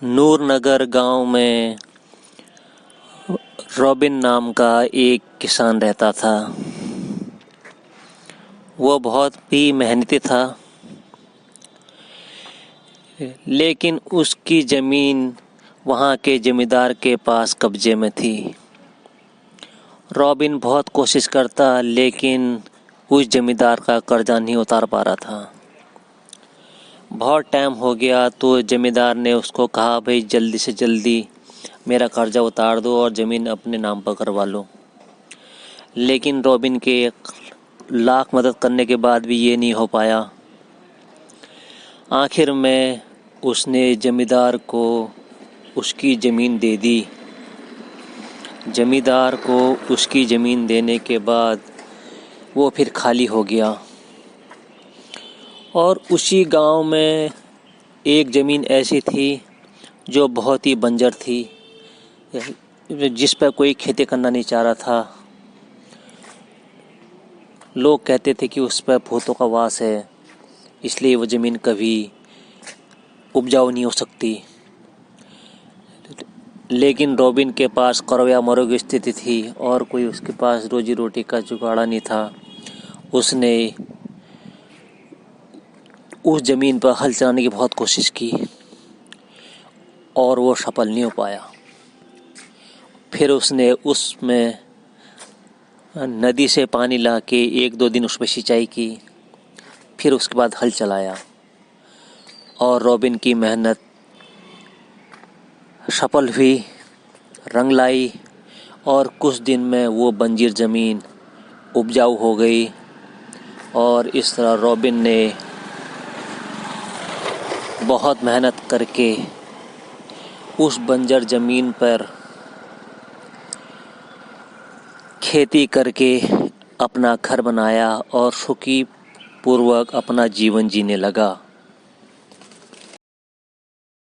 नूरनगर गांव में रॉबिन नाम का एक किसान रहता था। वो बहुत ही मेहनती था, लेकिन उसकी ज़मीन वहाँ के जमींदार के पास कब्जे में थी। रॉबिन बहुत कोशिश करता, लेकिन उस जमींदार का कर्जा नहीं उतार पा रहा था। बहुत टाइम हो गया तो जमींदार ने उसको कहा, भाई जल्दी से जल्दी मेरा कर्जा उतार दो और ज़मीन अपने नाम पर करवा लो। लेकिन रॉबिन के लाख मदद करने के बाद भी ये नहीं हो पाया। आखिर में उसने जमींदार को उसकी ज़मीन दे दी। जमींदार को उसकी ज़मीन देने के बाद वो फिर खाली हो गया। और उसी गांव में एक ज़मीन ऐसी थी जो बहुत ही बंजर थी, जिस पर कोई खेती करना नहीं चाह रहा था। लोग कहते थे कि उस पर भूतों का वास है, इसलिए वो ज़मीन कभी उपजाऊ नहीं हो सकती। लेकिन रॉबिन के पास करो या मरो की स्थिति थी और कोई उसके पास रोजी रोटी का जुगाड़ा नहीं था। उसने उस ज़मीन पर हल चलाने की बहुत कोशिश की और वो सफल नहीं हो पाया। फिर उसने उसमें नदी से पानी लाके 1-2 दिन उसमें सिंचाई की। फिर उसके बाद हल चलाया और रॉबिन की मेहनत सफल हुई, रंग लाई और कुछ दिन में वो बंजर ज़मीन उपजाऊ हो गई। और इस तरह रॉबिन ने बहुत मेहनत करके उस बंजर ज़मीन पर खेती करके अपना घर बनाया और सुखी पूर्वक अपना जीवन जीने लगा।